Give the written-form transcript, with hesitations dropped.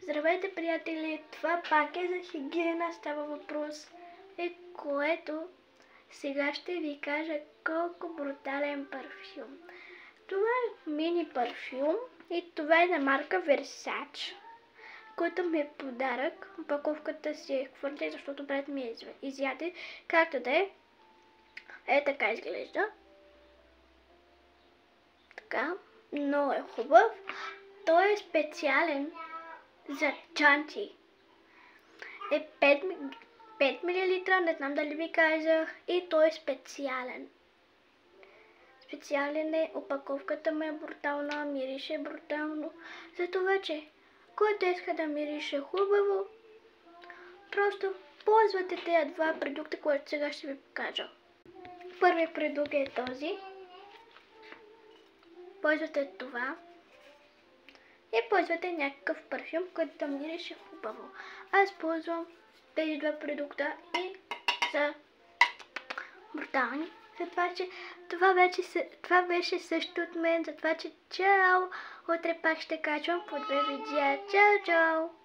Здравейте, приятели! Това пак е за хигиена, става въпрос, което сега ще ви кажа колко брутален парфюм. Това е мини парфюм и това е на марка Versace, който ми е подарък. Упаковката си е хвърля, защото брат ми е изяде. Както да е, така изглежда. Така, много е хубав. Той е специален за чанти. Е 5 мл, не знам дали ви казах, и той е специален. Специален е, опаковката му е брутална, мирише брутално. За това, че който иска да мирише хубаво, просто ползвате тези два продукта, които сега ще ви покажа. Първият продукт е този. Ползвате това. И ползвате някакъв парфюм, който да мирише хубаво. Аз ползвам тези два продукта и са брутални. Затова, че това беше също от мен. Затова, че чао! Утре пак ще качвам по 2 видеа. Чао, чао!